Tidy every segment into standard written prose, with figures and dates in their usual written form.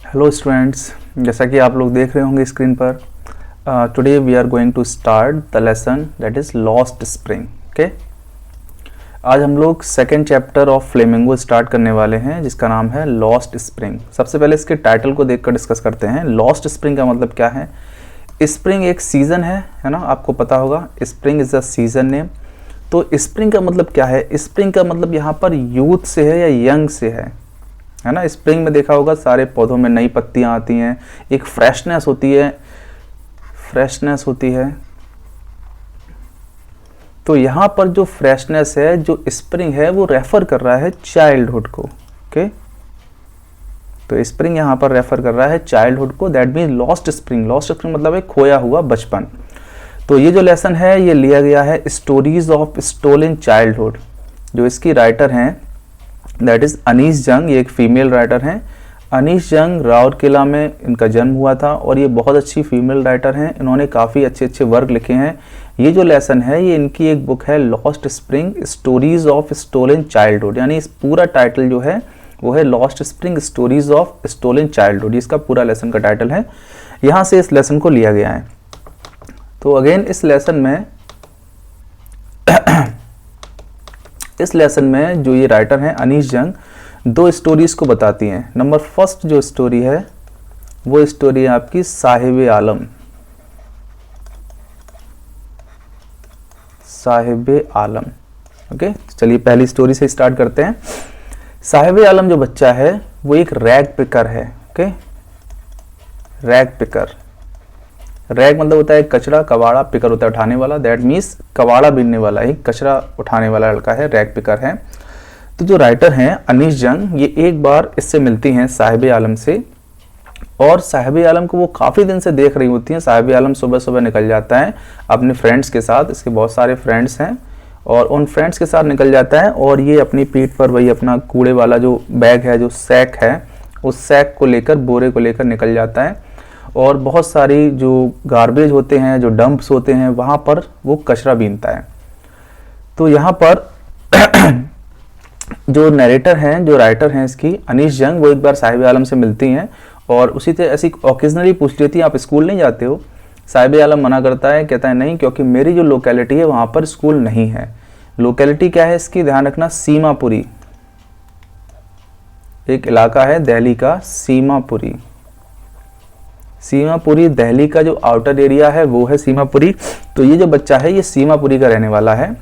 Hello students, जैसा कि आप लोग देख रहे होंगे स्क्रीन पर, today we are going to start the lesson that is Lost Spring. Okay, आज हम लोग second chapter of Flamingo start करने वाले हैं जिसका नाम है लॉस्ट स्प्रिंग। सबसे पहले इसके टाइटल को देखकर डिस्कस करते हैं। लॉस्ट स्प्रिंग का मतलब क्या है? स्प्रिंग एक सीज़न है ना, आपको पता होगा। Spring is a season name. तो स्प्रिंग का मतलब क्या है? स्प्रिंग का मतलब यहाँ पर यूथ से है या यंग से है ना। स्प्रिंग में देखा होगा सारे पौधों में नई पत्तियां आती हैं, एक फ्रेशनेस होती है। तो यहाँ पर जो फ्रेशनेस है, जो स्प्रिंग है, वो रेफर कर रहा है चाइल्डहुड को। ओके, तो स्प्रिंग यहाँ पर रेफर कर रहा है चाइल्डहुड को। That mean lost spring. Lost spring मतलब है खोया हुआ बचपन। तो ये जो लेसन है ये लिया गया है स्टोरीज ऑफ स्टोलन चाइल्डहुड। जो इसकी राइटर हैं दैट इज़ अनीस जंग। ये एक फीमेल राइटर हैं। अनीस जंग राउरकेला में इनका जन्म हुआ था और ये बहुत अच्छी फीमेल राइटर हैं। इन्होंने काफ़ी अच्छे अच्छे वर्क लिखे हैं। ये जो लेसन है ये इनकी एक बुक है Lost Spring Stories of Stolen Childhood. यानी इस पूरा टाइटल जो है वो है Lost Spring Stories of Stolen Childhood. इसका पूरा लेसन का टाइटल है। यहाँ से इस लेसन को लिया गया है। तो अगेन इस लेसन में जो ये राइटर हैं अनीस जंग, दो स्टोरीज को बताती हैं। नंबर फर्स्ट जो स्टोरी है वो स्टोरी है आपकी साहिब आलम। ओके, चलिए पहली स्टोरी से स्टार्ट करते हैं। साहिब आलम जो बच्चा है वो एक रैग पिकर है। Okay, rag picker. रैग मतलब होता है कचरा, कबाड़ा, पिकर होता है उठाने वाला। दैट मीन्स कबाड़ा बीनने वाला ही, कचरा उठाने वाला लड़का है, रैग पिकर है। तो जो राइटर हैं अनीस जंग, ये एक बार इससे मिलती हैं साहिब आलम से, और साहिब आलम को वो काफ़ी दिन से देख रही होती हैं। साहिब आलम सुबह सुबह निकल जाता है अपने फ्रेंड्स के साथ। इसके बहुत सारे फ्रेंड्स हैं और उन फ्रेंड्स के साथ निकल जाता है और ये अपनी पीठ पर वही अपना कूड़े वाला जो बैग है, जो सैक है, उस सैक को लेकर, बोरे को लेकर निकल जाता है। और बहुत सारी जो गार्बेज होते हैं, जो डंप्स होते हैं, वहाँ पर वो कचरा बीनता है। तो यहाँ पर जो नरेटर हैं, जो राइटर हैं इसकी अनीस जंग, वो एक बार साहिब आलम से मिलती हैं और उसी तरह ऐसी ओकेजनली पूछ लेती है आप स्कूल नहीं जाते हो? साहिब आलम मना करता है, कहता है नहीं, क्योंकि मेरी जो लोकेलिटी है वहाँ पर स्कूल नहीं है। लोकेलिटी क्या है इसकी, ध्यान रखना, सीमापुरी। एक इलाका है दिल्ली का, सीमापुरी। सीमापुरी दिल्ली का जो आउटर एरिया है वो है सीमापुरी। तो ये जो बच्चा है ये सीमापुरी का रहने वाला है।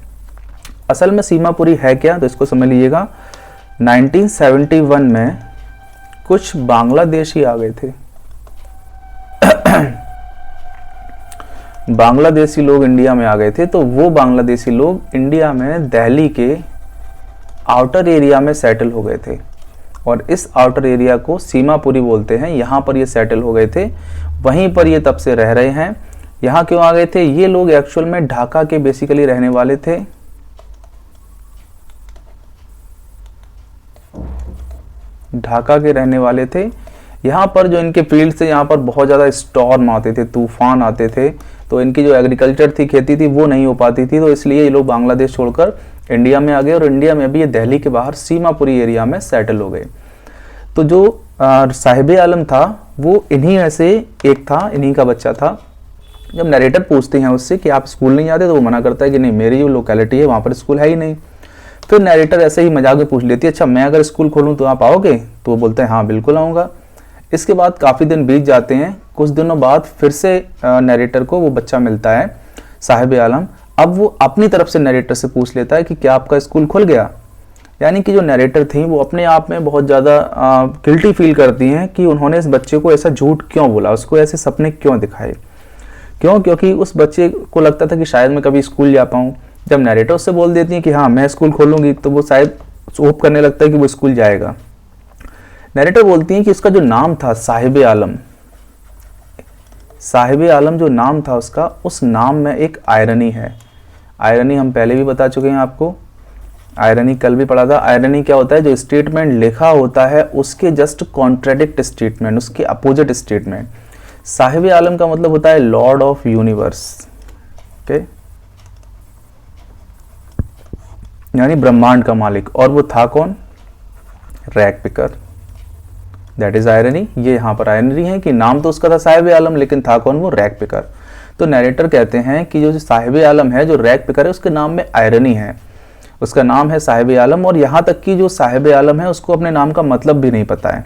असल में सीमापुरी है क्या, तो इसको समझ लीजिएगा। 1971 में कुछ बांग्लादेशी आ गए थे। बांग्लादेशी लोग इंडिया में आ गए थे। तो वो बांग्लादेशी लोग इंडिया में दिल्ली के आउटर एरिया में सेटल हो गए थे और इस आउटर एरिया को सीमापुरी बोलते हैं। यहाँ पर ये सेटल हो गए थे, वहीं पर ये तब से रह रहे हैं। यहाँ क्यों आ गए थे? ये लोग एक्चुअल में ढाका के बेसिकली रहने वाले थे। ढाका के रहने वाले थे। यहाँ पर जो इनके फील्ड से, यहाँ पर बहुत ज़्यादा स्टॉर्म आते थे, तूफान आते थे। तो इनकी जो एग्रीकल्चर थी, खेती थी, वो नहीं हो पाती थी। तो इसलिए ये लोग बांग्लादेश छोड़कर इंडिया में आ गए और इंडिया में भी ये दिल्ली के बाहर सीमापुरी एरिया में सेटल हो गए। तो जो साहिब आलम था वो इन्हीं में से एक था, इन्हीं का बच्चा था। जब नरेटर पूछते हैं उससे कि आप स्कूल नहीं जाते, तो वो मना करता है कि नहीं, मेरी जो लोकेलिटी है वहाँ पर स्कूल है ही नहीं। फिर नरेटर ऐसे ही मजाक में पूछ लेती है, अच्छा मैं अगर स्कूल खोलूँ तो आप आओगे? तो वो बोलते हैं हाँ बिल्कुल आऊँगा। इसके बाद काफ़ी दिन बीत जाते हैं। कुछ दिनों बाद फिर से नरेटर को वो बच्चा मिलता है, साहिब आलम। अब वो अपनी तरफ से नरेटर से पूछ लेता है कि क्या आपका स्कूल खुल गया? यानी कि जो नरेटर थी वो अपने आप में बहुत ज़्यादा गिल्टी फील करती हैं कि उन्होंने इस बच्चे को ऐसा झूठ क्यों बोला, उसको ऐसे सपने क्यों दिखाए। क्यों? क्योंकि उस बच्चे को लगता था कि शायद मैं कभी स्कूल जा पाऊँ। जब नरेटर उससे बोल देती हैं कि हाँ मैं स्कूल खोलूँगी, तो वो शायद होप करने लगता है कि वो स्कूल जाएगा। नरेटर बोलती हैं कि उसका जो नाम था साहिब आलम, साहिब आलम जो नाम था उसका, उस नाम में एक आयरनी है। आयरनी हम पहले भी बता चुके हैं आपको, आयरनी कल भी पढ़ा था। आयरनी क्या होता है? जो स्टेटमेंट लिखा होता है उसके जस्ट कॉन्ट्राडिक्ट स्टेटमेंट, उसके अपोजिट स्टेटमेंट। साहिब आलम का मतलब होता है लॉर्ड ऑफ यूनिवर्स। ओके, यानी ब्रह्मांड का मालिक। और वो था कौन? Rag picker. That is irony. ये यहाँ पर आयरनी है कि नाम तो उसका था साहिब आलम, लेकिन था कौन, वो रैग पिकर। तो नरेटर कहते हैं कि जो साहिब आलम है, जो रैग पिकर है, उसके नाम में आयरनी है। उसका नाम है साहिब आलम, और यहाँ तक कि जो साहिब आलम है उसको अपने नाम का मतलब भी नहीं पता है।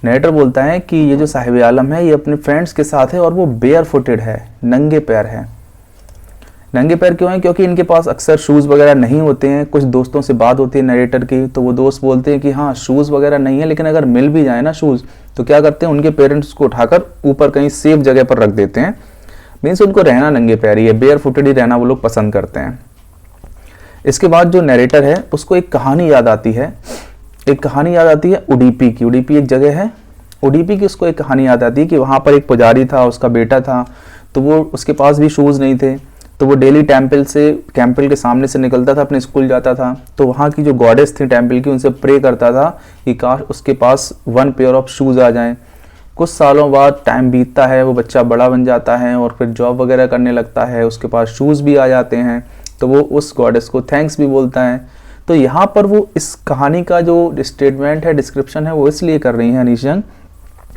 नरेटर बोलता है कि ये जो साहिब आलम है ये अपने फ्रेंड्स के साथ है और वो बेयर फुटेड है, नंगे पैर है। नंगे पैर क्यों है? क्योंकि इनके पास अक्सर शूज़ वगैरह नहीं होते हैं। कुछ दोस्तों से बात होती है नरेटर की, तो वो दोस्त बोलते हैं कि हाँ शूज़ वगैरह नहीं है, लेकिन अगर मिल भी जाए ना शूज़, तो क्या करते हैं, उनके पेरेंट्स को उठाकर ऊपर कहीं सेफ जगह पर रख देते हैं। मीन्स उनको रहना नंगे पैर ही है, बेयर फुटेड ही रहना वो लोग पसंद करते हैं। इसके बाद जो नरेटर है उसको एक कहानी याद आती है। एक कहानी याद आती है उडुपी की। उडुपी एक जगह है, उडुपी की उसको एक कहानी याद आती है कि वहाँ पर एक पुजारी था, उसका बेटा था, तो वो उसके पास भी शूज़ नहीं थे, तो वो डेली टेम्पल के सामने से निकलता था, अपने स्कूल जाता था, तो वहाँ की जो गॉडेस थी टेम्पल की, उनसे प्रे करता था कि काश उसके पास 1 पेयर ऑफ शूज़ आ जाएं। कुछ सालों बाद टाइम बीतता है, वो बच्चा बड़ा बन जाता है और फिर जॉब वगैरह करने लगता है, उसके पास शूज़ भी आ जाते हैं, तो वो उस गॉडेस को थैंक्स भी बोलता है। तो यहाँ पर वो इस कहानी का जो स्टेटमेंट है, डिस्क्रिप्शन है, वो इसलिए कर रही हैं अनीशंग,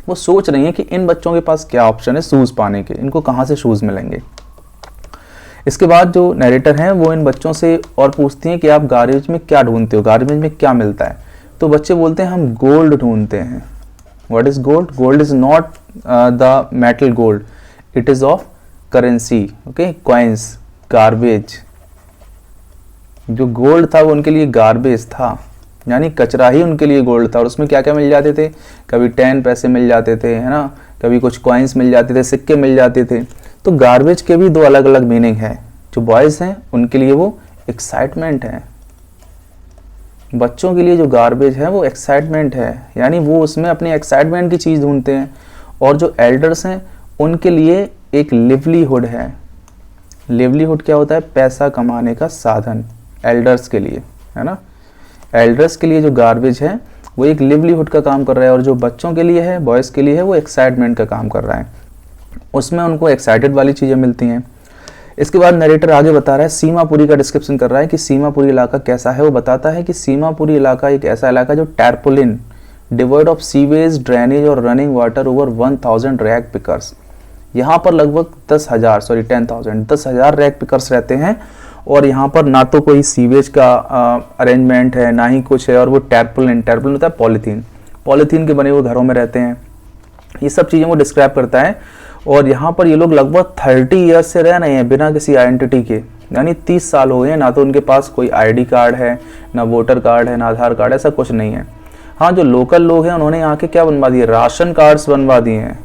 वो सोच रही हैं कि इन बच्चों के पास क्या ऑप्शन है शूज़ पाने के, इनको कहाँ से शूज़ मिलेंगे। इसके बाद जो नरेटर हैं वो इन बच्चों से और पूछती हैं कि आप गार्बेज में क्या ढूंढते हो, गार्बेज में क्या मिलता है। तो बच्चे बोलते हैं हम गोल्ड ढूंढते हैं। What is gold? Gold is not the metal gold, it is of currency, okay, coins, garbage. जो गोल्ड था वो उनके लिए गार्बेज था, यानी कचरा ही उनके लिए गोल्ड था। और उसमें क्या क्या मिल जाते थे, कभी 10 पैसे मिल जाते थे, है ना, कभी कुछ कॉइन्स मिल जाते थे, सिक्के मिल जाते थे। तो गार्बेज के भी 2 अलग अलग मीनिंग है। जो बॉयज़ हैं उनके लिए वो एक्साइटमेंट है, बच्चों के लिए जो गार्बेज है वो एक्साइटमेंट है, यानी वो उसमें अपनी एक्साइटमेंट की चीज़ ढूंढते हैं। और जो एल्डर्स हैं उनके लिए एक लिवलीहुड है। लिवलीहुड क्या होता है? पैसा कमाने का साधन, एल्डर्स के लिए, है ना। एल्डर्स के लिए जो गार्बेज है वो एक लिवलीहुड का काम कर रहा है, और जो बच्चों के लिए है, बॉयज़ के लिए है, वो एक्साइटमेंट का काम कर रहा है। उसमें उनको एक्साइटेड वाली चीज़ें मिलती हैं। इसके बाद नरेटर आगे बता रहा है, सीमापुरी का डिस्क्रिप्शन कर रहा है कि सीमापुरी इलाका कैसा है। वो बताता है कि सीमापुरी इलाका एक ऐसा इलाका जो टैरपोलिन, डिवॉइड ऑफ सीवेज, ड्रेनेज और running water over 1000 rag pickers. यहाँ पर लगभग 10,000 रैग पिकर्स रहते हैं, और यहाँ पर ना तो कोई सीवेज का अरेंजमेंट है, ना ही कुछ है। और वो टैरपोलिन होता है पॉलीथीन के बने हुए घरों में रहते हैं। ये सब चीज़ें वो डिस्क्राइब करता है। और यहाँ पर ये लोग लगभग 30 ईयर्स से रह रहे हैं बिना किसी आइडेंटिटी के, यानी 30 साल हो गए, ना तो उनके पास कोई आईडी कार्ड है, ना वोटर कार्ड है, ना आधार कार्ड, ऐसा कुछ नहीं है। हाँ, जो लोकल लोग हैं उन्होंने यहाँ के क्या बनवा दिए, राशन कार्ड्स बनवा दिए हैं।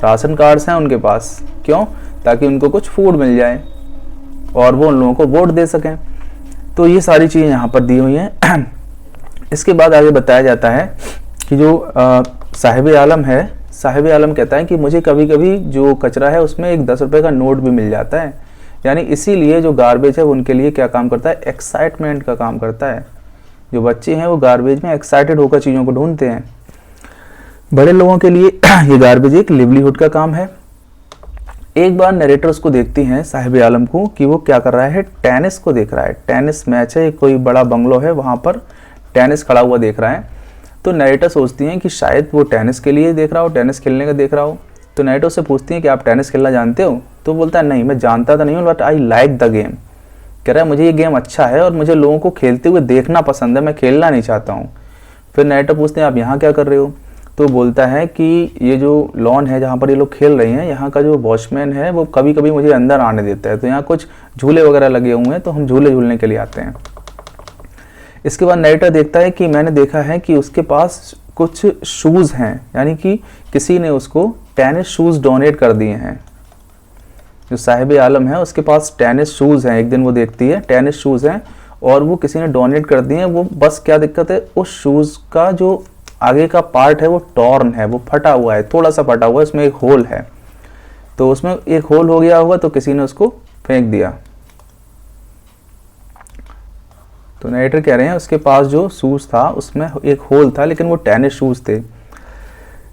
राशन कार्ड्स हैं उनके पास, क्यों? ताकि उनको कुछ फूड मिल जाए और वो उन लोगों को वोट दे सकें। तो ये सारी चीज़ें यहाँ पर दी हुई हैं। इसके बाद आगे बताया जाता है कि जो साहिब आलम है, साहिब आलम कहता है कि मुझे कभी कभी जो कचरा है उसमें एक 10 रुपये का नोट भी मिल जाता है। यानी इसीलिए जो गार्बेज है वो उनके लिए क्या काम करता है, एक्साइटमेंट का काम करता है। जो बच्चे हैं वो गार्बेज में एक्साइटेड होकर चीज़ों को ढूंढते हैं। बड़े लोगों के लिए ये गार्बेज एक लिवलीहुड का काम है। एक बार नरेटर उसको देखती हैं, साहिब आलम को, कि वो क्या कर रहा है, टेनिस को देख रहा है। टेनिस मैच है, कोई बड़ा बंगलो है, वहाँ पर टेनिस खड़ा हुआ देख रहा है। तो नरेटर सोचती हैं कि शायद वो टेनिस के लिए देख रहा हो, टेनिस खेलने का देख रहा हो। तो नरेटर से पूछती हैं कि आप टेनिस खेलना जानते हो? तो बोलता है नहीं, मैं जानता तो नहीं हूँ, but I like the game. कह रहा है मुझे ये गेम अच्छा है और मुझे लोगों को खेलते हुए देखना पसंद है, मैं खेलना नहीं चाहता हूँ। फिर नरेटर पूछते हैं आप यहाँ क्या कर रहे हो? तो बोलता है कि ये जो लॉन है जहाँ पर ये लोग खेल रहे हैं, यहाँ का जो वॉचमैन है वो कभी कभी मुझे अंदर आने देता है, तो यहाँ कुछ झूले वगैरह लगे हुए हैं, तो हम झूले झूलने के लिए आते हैं। इसके बाद नरेटर देखता है कि मैंने देखा है कि उसके पास कुछ शूज़ हैं, यानी कि किसी ने उसको टेनिस शूज़ डोनेट कर दिए हैं। जो साहिब आलम है उसके पास टेनिस शूज़ हैं। एक दिन वो देखती है टेनिस शूज़ हैं और वो किसी ने डोनेट कर दिए हैं। वो बस क्या दिक्कत है, उस शूज़ का जो आगे का पार्ट है वो टॉर्न है, वो फटा हुआ है, थोड़ा सा फटा हुआ है, उसमें एक होल है। तो उसमें एक होल हो गया होगा, तो किसी ने उसको फेंक दिया। तो नरेटर कह रहे हैं उसके पास जो शूज़ था उसमें एक होल था, लेकिन वो टेनिस शूज़ थे।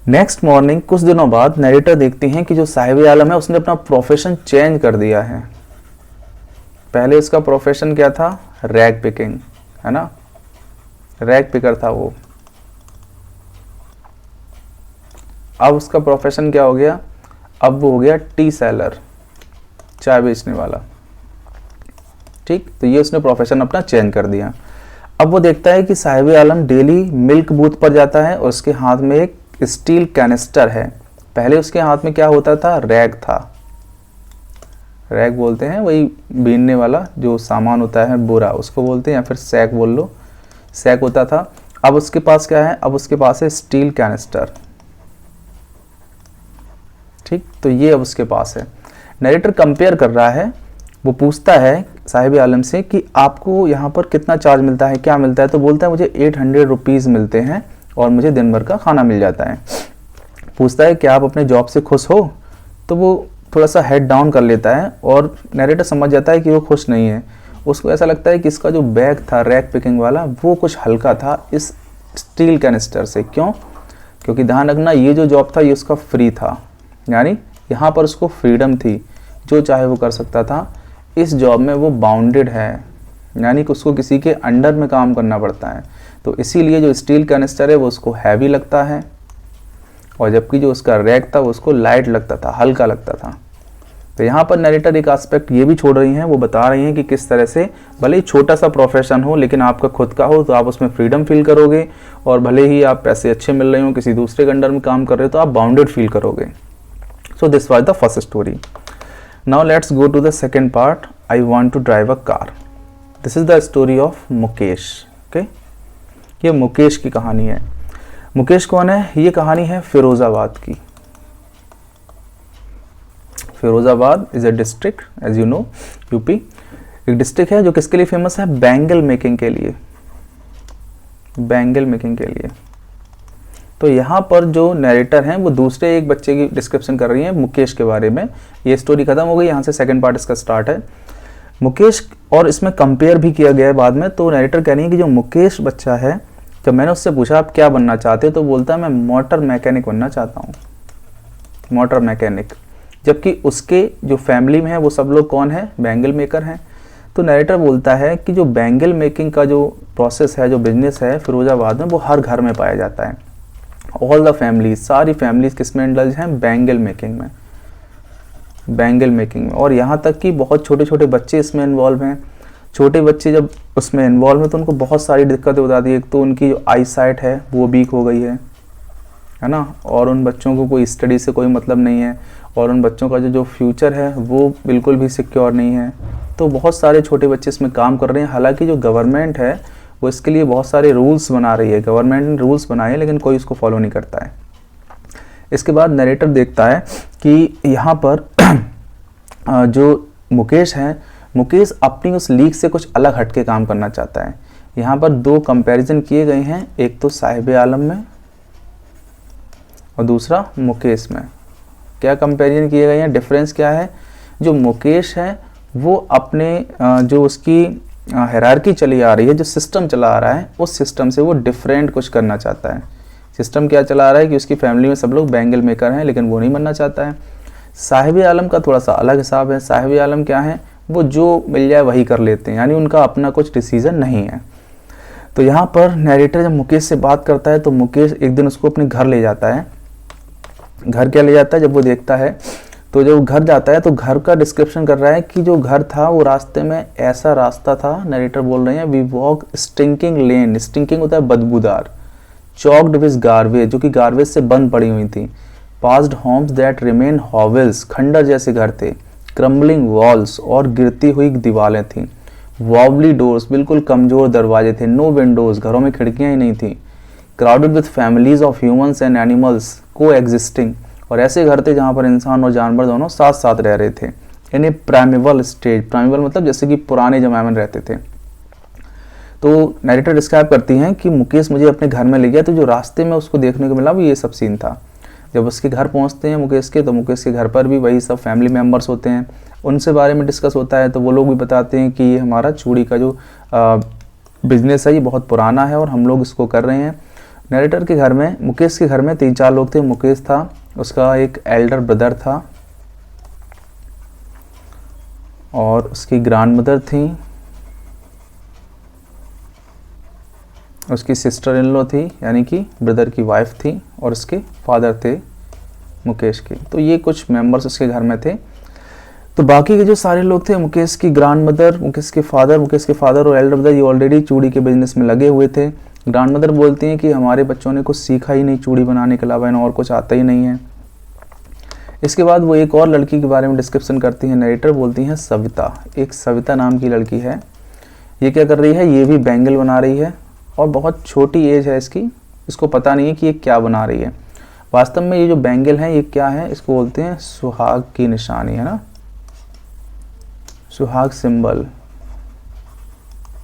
नेक्स्ट मॉर्निंग कुछ दिनों बाद नरेटर देखती हैं कि जो साहिब आलम है उसने अपना प्रोफेशन चेंज कर दिया है। पहले उसका प्रोफेशन क्या था, रैग पिकिंग, है ना, रैग पिकर था वो। अब उसका प्रोफेशन क्या हो गया, अब वो हो गया टी सेलर, चाय बेचने वाला। ठीक, तो ये उसने प्रोफेशन अपना चेंज कर दिया। अब वो देखता है कि साहिब आलम डेली मिल्क बूथ पर जाता है और उसके हाथ में एक स्टील कैनिस्टर है। पहले उसके हाथ में क्या होता था, रैग था, रैग बोलते हैं वही बीनने वाला जो सामान होता है, बोरा उसको बोलते हैं, या फिर सैक बोल लो, सैक होता था। अब उसके पास क्या है, अब उसके पास है स्टील कैनिस्टर। ठीक, तो ये अब उसके पास है। नरेटर कंपेयर कर रहा है, वो पूछता है साहिब आलम से कि आपको यहाँ पर कितना चार्ज मिलता है, क्या मिलता है, तो बोलता है मुझे 800 रुपीज़ मिलते हैं और मुझे दिन भर का खाना मिल जाता है। पूछता है कि आप अपने जॉब से खुश हो, तो वो थोड़ा सा हेड डाउन कर लेता है और नरेटर समझ जाता है कि वो खुश नहीं है। उसको ऐसा लगता है कि इसका जो बैग था रैक पिकिंग वाला वो कुछ हल्का था इस स्टील कैनिस्टर से। क्यों? क्योंकि ध्यान रखना ये जो जॉब था ये उसका फ्री था, यानी यहाँ पर उसको फ्रीडम थी, जो चाहे वो कर सकता था। इस जॉब में वो बाउंडेड है, यानी कि उसको किसी के अंडर में काम करना पड़ता है, तो इसीलिए जो स्टील कैनिस्टर है वो उसको हैवी लगता है, और जबकि जो उसका रैक था वो उसको लाइट लगता था, हल्का लगता था। तो यहाँ पर नरेटर एक एस्पेक्ट ये भी छोड़ रही हैं, वो बता रही हैं कि किस तरह से भले ही छोटा सा प्रोफेशन हो लेकिन आपका खुद का हो तो आप उसमें फ्रीडम फील करोगे, और भले ही आप पैसे अच्छे मिल रहे हो, किसी दूसरे के अंडर में काम कर रहे हो तो आप बाउंडेड फील करोगे। So this was the first story. Now let's go to the second part, I want to drive a car. This is the story of Mukesh. Okay, ये मुकेश की कहानी है। मुकेश कौन है? ये कहानी है फिरोजाबाद की। Firozabad is a district, as you know, UP. एक डिस्ट्रिक्ट है जो किसके लिए फेमस है? बैंगल मेकिंग के लिए, बैंगल मेकिंग के लिए। तो यहाँ पर जो नरेटर हैं वो दूसरे एक बच्चे की डिस्क्रिप्शन कर रही हैं मुकेश के बारे में। ये स्टोरी खत्म हो गई, यहाँ से सेकंड पार्ट इसका स्टार्ट है। मुकेश, और इसमें कंपेयर भी किया गया है बाद में। तो नरेटर कह रही है कि जो मुकेश बच्चा है, जब मैंने उससे पूछा आप क्या बनना चाहते हो, तो बोलता है मैं मोटर मैकेनिक बनना चाहता हूँ, मोटर मैकेनिक। जबकि उसके जो फैमिली में है वो सब लोग कौन है? बैंगल मेकर हैं। तो नरेटर बोलता है कि जो बैंगल मेकिंग का जो प्रोसेस है, जो बिजनेस है फिरोजाबाद में, वो हर घर में पाया जाता है। ऑल द फैमिलीज, सारी फैमिलीज किस में इंडल्ज हैं? बैंगल मेकिंग में, बैंगल मेकिंग में। और यहाँ तक कि बहुत छोटे छोटे बच्चे इसमें इन्वॉल्व हैं। छोटे बच्चे जब उसमें इन्वॉल्व हैं तो उनको बहुत सारी दिक्कतें हो जाती है। एक तो उनकी जो आई साइट है वो वीक हो गई है ना, और उन बच्चों को कोई स्टडी से कोई मतलब नहीं है, और उन बच्चों का जो फ्यूचर है वो बिल्कुल भी सिक्योर नहीं है। तो बहुत सारे छोटे बच्चे इसमें काम कर रहे हैं। हालांकि जो गवर्नमेंट है वो इसके लिए बहुत सारे रूल्स बना रही है, गवर्नमेंट ने रूल्स बनाए हैं लेकिन कोई उसको फॉलो नहीं करता है। इसके बाद नरेटर देखता है कि यहाँ पर जो मुकेश है, मुकेश अपनी उस लीग से कुछ अलग हटके काम करना चाहता है। यहाँ पर दो कंपैरिजन किए गए हैं, एक तो साहिब आलम में और दूसरा मुकेश में। क्या कंपैरिजन किए गए हैं, डिफरेंस क्या है? जो मुकेश है वो अपने जो उसकी हायरार्की चली आ रही है, जो सिस्टम चला आ रहा है, उस सिस्टम से वो डिफरेंट कुछ करना चाहता है। सिस्टम क्या चला आ रहा है कि उसकी फैमिली में सब लोग बैंगल मेकर हैं लेकिन वो नहीं बनना चाहता है। साहिब आलम का थोड़ा सा अलग हिसाब है। साहिब आलम क्या है, वो जो मिल जाए वही कर लेते हैं, यानी उनका अपना कुछ डिसीजन नहीं है। तो यहाँ पर नरेटर जब मुकेश से बात करता है तो मुकेश एक दिन उसको अपने घर ले जाता है। घर क्या ले जाता है, जब वो देखता है तो जब घर जाता है तो घर का डिस्क्रिप्शन कर रहा है कि जो घर था वो रास्ते में ऐसा रास्ता था, नरेटर बोल रहे हैं we walk stinking lane, stinking होता है बदबूदार, चॉक्ड विद गार्बेज, जो कि गार्बेज से बंद पड़ी हुई थी, passed homes that remain hovels, खंडर जैसे घर थे, क्रम्बलिंग वॉल्स, और गिरती हुई दीवारें थीं, वॉबली डोर्स, बिल्कुल कमजोर दरवाजे थे, नो विंडोज, घरों में खिड़कियां ही नहीं थी, crowded with families of humans and animals को एग्जिस्टिंग, और ऐसे घर थे जहाँ पर इंसान और जानवर दोनों साथ साथ रह रहे थे। इन ए प्राइमेवल स्टेज, प्राइमेवल मतलब जैसे कि पुराने जमाने में रहते थे। तो नरेटर डिस्क्राइब करती हैं कि मुकेश मुझे अपने घर में ले गया, तो जो रास्ते में उसको देखने को मिला वो ये सब सीन था। जब उसके घर पहुंचते हैं मुकेश के, तो मुकेश के घर पर भी वही सब फैमिली मेम्बर्स होते हैं, उनसे बारे में डिस्कस होता है। तो वो लोग भी बताते हैं कि ये हमारा चूड़ी का जो बिजनेस है ये बहुत पुराना है और हम लोग इसको कर रहे हैं। नरेटर के घर में, मुकेश के घर में 3-4 लोग थे। मुकेश था, उसका एक एल्डर ब्रदर था और उसकी ग्रैंड मदर थी, उसकी सिस्टर इन लॉ थी यानी कि ब्रदर की वाइफ थी, और उसके फादर थे मुकेश की। तो ये कुछ मेंबर्स उसके घर में थे। तो बाकी के जो सारे लोग थे, मुकेश की ग्रैंड मदर, मुकेश के फादर और एल्डर ब्रदर, ये ऑलरेडी चूड़ी के बिजनेस में लगे हुए थे। ग्रैंड मदर बोलती हैं कि हमारे बच्चों ने कुछ सीखा ही नहीं चूड़ी बनाने के अलावा, इन्हें और कुछ आता ही नहीं है। इसके बाद वो एक और लड़की के बारे में डिस्क्रिप्शन करती हैं नरेटर, बोलती हैं सविता। एक सविता नाम की लड़की है, ये क्या कर रही है, ये भी बैंगल बना रही है और बहुत छोटी एज है इसकी, इसको पता नहीं है कि ये क्या बना रही है। वास्तव में ये जो बैंगल है ये क्या है, इसको बोलते हैं सुहाग की निशानी, है ना, सुहाग सिंबल।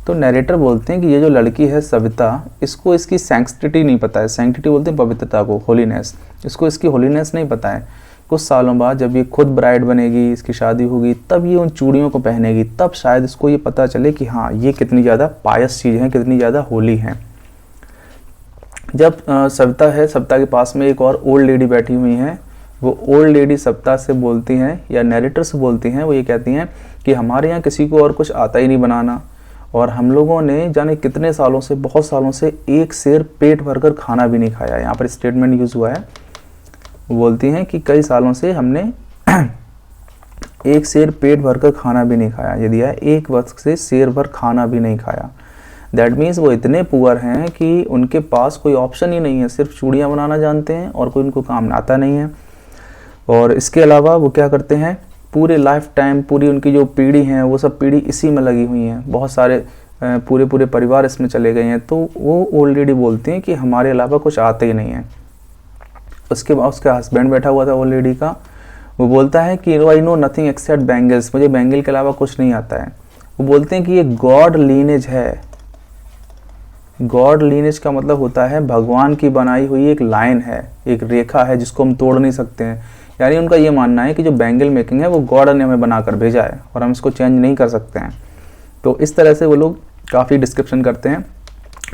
तो नरेटर बोलते हैं कि ये जो लड़की है सविता, इसको इसकी सैंक्टिटी नहीं पता है। सैंक्टिटी बोलते हैं पवित्रता को, होलीनेस। इसको इसकी होलीनेस नहीं पता है। कुछ सालों बाद जब ये खुद ब्राइड बनेगी, इसकी शादी होगी, तब ये उन चूड़ियों को पहनेगी, तब शायद इसको ये पता चले कि हाँ ये कितनी ज़्यादा पायस चीज़ है, कितनी ज़्यादा होली है। जब सविता के पास में एक और ओल्ड लेडी बैठी हुई हैं, वो ओल्ड लेडी सविता से बोलती हैं या नरेटर से बोलती हैं, वो ये कहती हैं कि हमारे यहाँ किसी को और कुछ आता ही नहीं बनाना, और हम लोगों ने जाने कितने सालों से, बहुत सालों से एक सेर पेट भरकर खाना भी नहीं खाया। यहाँ पर स्टेटमेंट यूज़ हुआ है। वो बोलती हैं कि कई सालों से हमने एक सेर पेट भरकर खाना भी नहीं खाया। ये दिया है, एक वक्त से सेर भर खाना भी नहीं खाया। दैट मीन्स वो इतने पुअर हैं कि उनके पास कोई ऑप्शन ही नहीं है, सिर्फ चूड़ियाँ बनाना जानते हैं और कोई उनको काम आता नहीं है। और इसके अलावा वो क्या करते हैं, पूरे लाइफ टाइम, पूरी उनकी जो पीढ़ी है वो सब पीढ़ी इसी में लगी हुई हैं। बहुत सारे पूरे परिवार इसमें चले गए हैं। तो वो ओल्ड लेडी बोलती हैं कि हमारे अलावा कुछ आता ही नहीं है। उसके बाद उसका हस्बैंड बैठा हुआ था ओल्ड लेडी का, वो बोलता है कि I know nothing accept bangles, मुझे बैंगल के अलावा कुछ नहीं आता है। वो बोलते हैं कि ये गॉड लीनेज है। गॉड लीनेज का मतलब होता है भगवान की बनाई हुई एक लाइन है, एक रेखा है जिसको हम तोड़ नहीं सकते हैं। यानी उनका ये मानना है कि जो बैंगल मेकिंग है वो गॉड ने हमें बनाकर भेजा है और हम इसको चेंज नहीं कर सकते हैं। तो इस तरह से वो लोग काफ़ी डिस्क्रिप्शन करते हैं।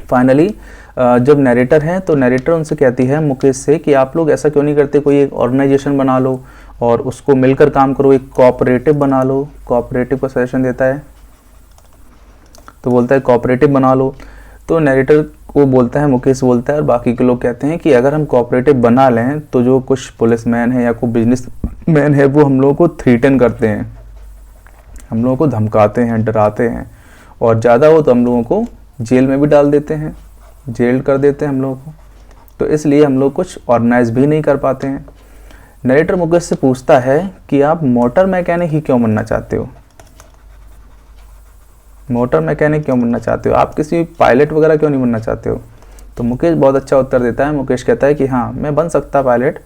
फाइनली जब नरेटर हैं तो नरेटर उनसे कहती है मुकेश से कि आप लोग ऐसा क्यों नहीं करते, कोई एक ऑर्गेनाइजेशन बना लो और उसको मिलकर काम करो, एक कोऑपरेटिव बना लो। कोऑपरेटिव का सजेशन देता है, तो बोलता है कोऑपरेटिव बना लो। तो नरेटर को बोलता है, मुकेश बोलता है और बाकी के लोग कहते हैं कि अगर हम कोऑपरेटिव बना लें तो जो कुछ पुलिसमैन है या कोई बिजनेसमैन है वो हम लोगों को थ्रीटन करते हैं, हम लोगों को धमकाते हैं, डराते हैं, और ज़्यादा हो तो हम लोगों को जेल में भी डाल देते हैं, जेल कर देते हैं हम लोगों को। तो इसलिए हम लोग कुछ ऑर्गेनाइज भी नहीं कर पाते हैं। नरेटर मुकेश से पूछता है कि आप मोटर मैकेनिक ही क्यों बनना चाहते हो, मोटर मैकेनिक क्यों बनना चाहते हो, आप किसी पायलट वगैरह क्यों नहीं बनना चाहते हो। तो मुकेश बहुत अच्छा उत्तर देता है। मुकेश कहता है कि हाँ मैं बन सकता पायलट,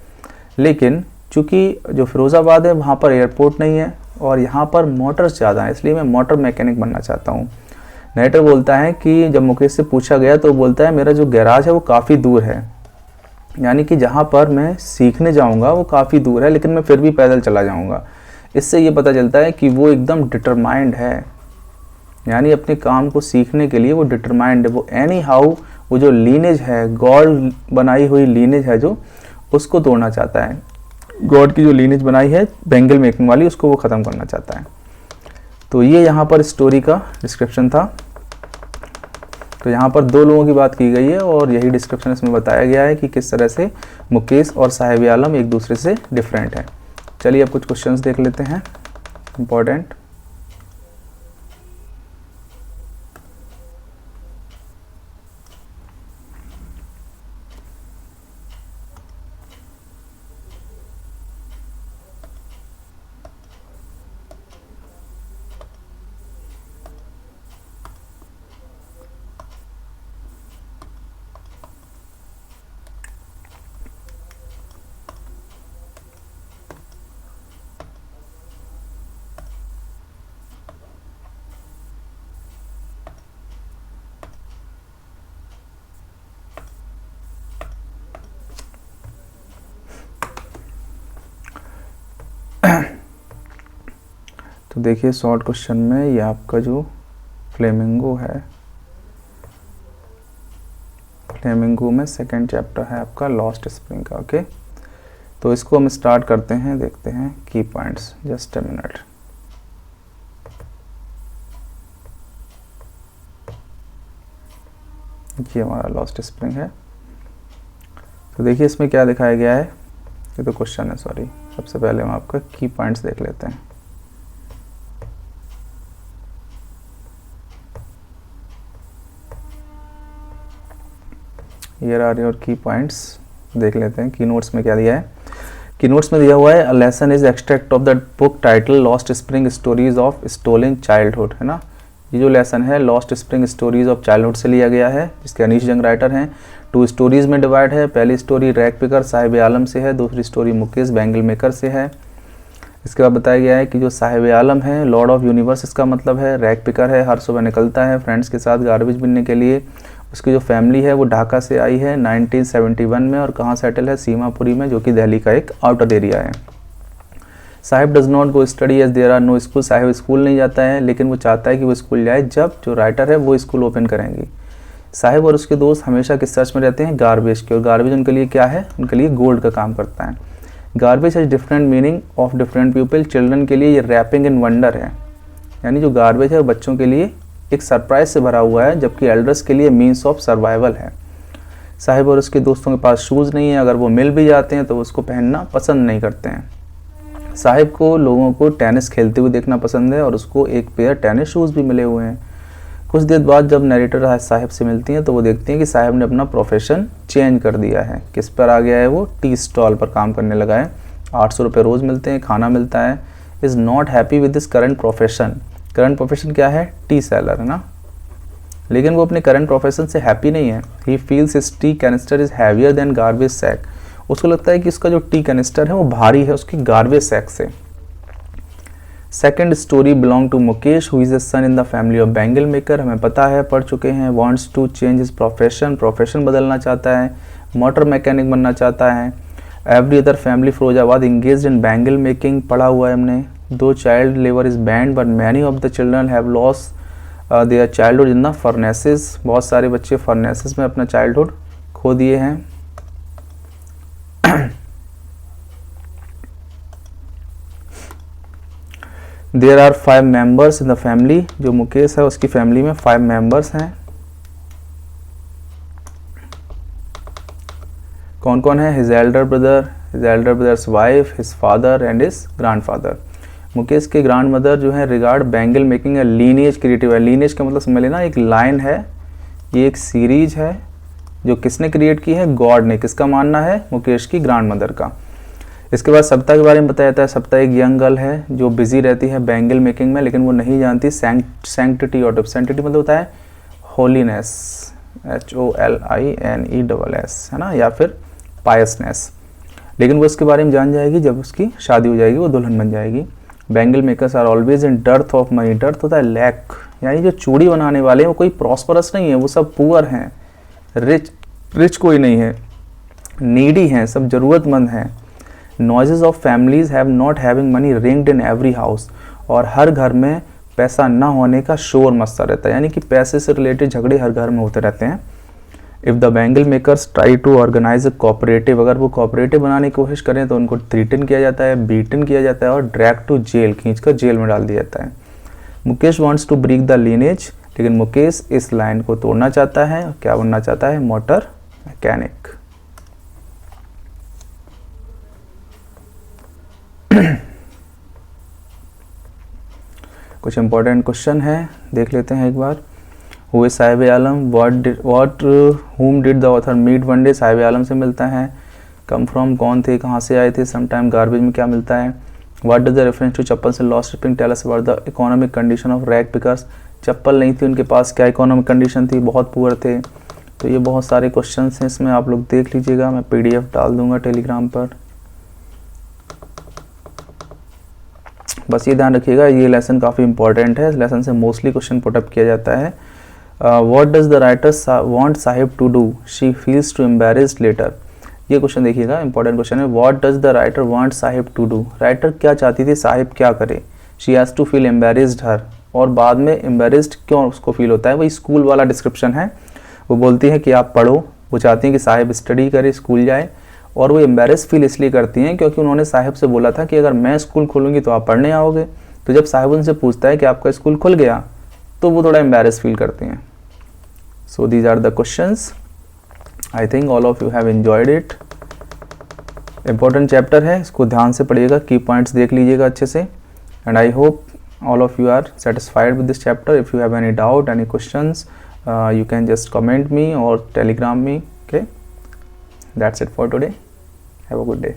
लेकिन चूँकि जो फिरोज़ाबाद है वहाँ पर एयरपोर्ट नहीं है और यहाँ पर मोटर्स ज़्यादा हैं, इसलिए मैं मोटर मैकेनिक बनना चाहता हूँ। नरेटर बोलता है कि जब मुकेश से पूछा गया तो बोलता है मेरा जो गैराज है वो काफ़ी दूर है, यानी कि जहाँ पर मैं सीखने जाऊँगा वो काफ़ी दूर है, लेकिन मैं फिर भी पैदल चला जाऊँगा। इससे ये पता चलता है कि वो एकदम डिटरमाइंड है, यानी अपने काम को सीखने के लिए वो डिटरमाइंड है। वो एनी हाउ वो जो लीनेज है, गॉड बनाई हुई लीनेज है जो, उसको तोड़ना चाहता है। गॉड की जो लीनेज बनाई है बैंगल मेकिंग वाली, उसको वो ख़त्म करना चाहता है। तो ये यहाँ पर स्टोरी का डिस्क्रिप्शन था। तो यहाँ पर दो लोगों की बात की गई है और यही डिस्क्रिप्शन इसमें बताया गया है कि किस तरह से मुकेश और साहिब आलम एक दूसरे से डिफरेंट है। चलिए अब कुछ क्वेश्चंस देख लेते हैं इम्पोर्टेंट। तो देखिए शॉर्ट क्वेश्चन में ये आपका जो फ्लेमिंगो है, फ्लेमिंगो में सेकंड चैप्टर है आपका लॉस्ट स्प्रिंग का। ओके, तो इसको हम स्टार्ट करते हैं, देखते हैं की पॉइंट्स। Just a minute. ये हमारा लॉस्ट स्प्रिंग है। तो देखिए इसमें क्या दिखाया गया है, ये तो क्वेश्चन है, सॉरी। सबसे पहले हम आपका की पॉइंट्स देख लेते हैं। हियर आर योर की पॉइंट्स, देख लेते हैं की नोट्स में क्या दिया है। की नोट्स में दिया हुआ है, a lesson is extract of the book title Lost Spring Stories of Stolen Childhood, है ना। ये जो लेसन है Lost Spring Stories of Childhood से लिया गया है, जिसके अनीश जंग राइटर हैं। 2 स्टोरीज में डिवाइड है। पहली story rag picker Sahib Alam से है, दूसरी स्टोरी मुकेश बैंगल मेकर से है। इसके बाद बताया गया है कि जो साहिब आलम है लॉर्ड ऑफ यूनिवर्स इसका मतलब है, रैग पिकर है, हर सुबह निकलता है फ्रेंड्स के साथ गार्बेज बिनने के लिए। उसकी जो फैमिली है वो ढाका से आई है 1971 में, और कहाँ सेटल है, सीमापुरी में, जो कि दिल्ली का एक आउटर एरिया है। Saheb does not go study as there are no school, Saheb school नहीं जाता है, लेकिन वो चाहता है कि वो स्कूल जाए जब जो राइटर है वो स्कूल ओपन करेंगी। साहिब और उसके दोस्त हमेशा किस सर्च में रहते हैं, गार्बेज के, और गार्बेज उनके लिए क्या है, उनके लिए गोल्ड का काम करता है। Garbage has different meaning of different people, children के लिए ये रैपिंग इन वंडर है, यानी जो गार्बेज है वो बच्चों के लिए एक सरप्राइज से भरा हुआ है, जबकि एल्डर्स के लिए मीन्स ऑफ सर्वाइवल है। साहिब और उसके दोस्तों के पास शूज़ नहीं है, अगर वो मिल भी जाते हैं तो उसको पहनना पसंद नहीं करते हैं। साहिब को लोगों को टेनिस खेलते हुए देखना पसंद है, और उसको एक पेयर टेनिस शूज़ भी मिले हुए हैं। कुछ देर बाद जब नरेटर साहिब से मिलती हैं तो वो देखती हैं कि साहिब ने अपना प्रोफेशन चेंज कर दिया है। किस पर आ गया है, वो टी स्टॉल पर काम करने लगा है। 800 रुपये रोज़ मिलते हैं, खाना मिलता है। Is not happy with this current profession, current profession क्या है, टी सेलर, है ना। लेकिन वो अपने करंट प्रोफेशन से हैप्पी नहीं है। He feels his tea canister is heavier than garbage sack, उसको लगता है कि उसका जो टी कैनिस्टर है वो भारी है उसकी गार्बेज सैक से। Second story belong to Mukesh who is a son in the family of bangle maker, हमें पता है, पढ़ चुके हैं। Wants to change his profession, profession बदलना चाहता है, मोटर मैकेनिक बनना चाहता है। Every other family Firozabad engaged in bangle making, पढ़ा हुआ है हमने। Though child labour is banned but many of the children have lost their childhood in the furnaces, बहुत सारे बच्चे फर्नेसेस में अपना चाइल्डहुड खो दिए हैं। There are 5 members in the family, जो मुकेश है उसकी फैमिली में 5 मेंबर्स हैं। कौन कौन है, his Elder brother, his Elder brother's wife, his father and his grandfather. Mukesh के ग्रैंड मदर जो है रिगार्ड बैंगल मेकिंग है लीनेज क्रिएटिव है। लीनेज का मतलब समझ लेना, एक लाइन है, ये एक सीरीज है जो किसने क्रिएट की है, गॉड ने। किसका मानना है, मुकेश की ग्रैंड मदर का। इसके बाद सप्ताह के बारे में बताया जाता है। सप्ताह एक यंग गर्ल है जो बिजी रहती है बैंगल मेकिंग में, लेकिन वो नहीं जानती सैंक्टिटी ऑफ, सैंक्टिटी मतलब होता है होलीनेस, HOLINESS, है ना, या फिर पायसनेस। लेकिन वो इसके बारे में जान जाएगी जब उसकी शादी हो जाएगी, वो दुल्हन बन जाएगी। Bangle makers are always in dearth of money, dearth होता है लैक, यानी जो चूड़ी बनाने वाले हैं वो कोई प्रॉस्परस नहीं है, वो सब पुअर हैं, रिच कोई नहीं है, नीडी हैं, सब ज़रूरतमंद हैं। Noises of families have not having money ringed in every house, और हर घर में पैसा ना होने का शोर मचता रहता है, यानी कि पैसे से रिलेटेड झगड़े हर घर में होते रहते हैं। If the bangle makers try to organise a cooperative, अगर वो कोऑपरेटिव बनाने की कोशिश करें तो उनको थ्रीटन किया जाता है, बीटन किया जाता है, और ड्रैग टू जेल, खींचकर जेल में डाल दिया जाता है। Mukesh wants to break the lineage, लेकिन मुकेश इस लाइन को तोड़ना चाहता है, क्या बनना चाहता है, मोटर मैकेनिक। कुछ इंपॉर्टेंट क्वेश्चन है, देख लेते हैं एक बार। Who is Sahib Alam, what whom did the author meet one day, Sahib Alam से मिलता है। कम फ्रॉम, कौन थे, कहाँ से आए थे। समटाइम, गार्बेज में क्या मिलता है। What does the reference to chappal से lost spring tell us about the economic condition of rag pickers, चप्पल नहीं थी उनके पास, क्या इकोनॉमिक कंडीशन थी, बहुत पुअर थे। तो ये बहुत सारे क्वेश्चन हैं इसमें, आप लोग देख लीजिएगा, मैं PDF डाल दूंगा टेलीग्राम पर। बस ये ध्यान रखिएगा, ये लेसन काफ़ी इंपॉर्टेंट है, इस लेसन से मोस्टली क्वेश्चन पुटअप किया जाता है। What does the writer want Sahib to do, she feels too embarrassed later, ये क्वेश्चन देखिएगा, इंपॉर्टेंट क्वेश्चन है। What does the writer want Sahib to do, writer क्या चाहती थी साहिब क्या करे। She has to feel embarrassed her, और बाद में एम्बेरेस्ड क्यों उसको फील होता है, वही स्कूल वाला डिस्क्रिप्शन है। वो बोलती है कि आप पढ़ो, वो चाहती हैं कि साहिब स्टडी करे, स्कूल जाए, और वो एम्बेरेस फील इसलिए करती हैं क्योंकि उन्होंने साहिब से बोला था कि अगर मैं स्कूल खोलूँगी तो आप पढ़ने आओगे। तो जब साहिब उनसे पूछता है कि आपका स्कूल खुल गया, तो वो थोड़ा एम्बेरेस फील करती हैं। So these are the questions, I think all of you have enjoyed it. Important chapter है, इसको ध्यान से पढ़िएगा, की पॉइंट्स देख लीजिएगा अच्छे से। And I hope all of you are satisfied with this chapter. If you have any doubt, any questions, you can just comment me or telegram me. Okay, that's it for today. Have a good day.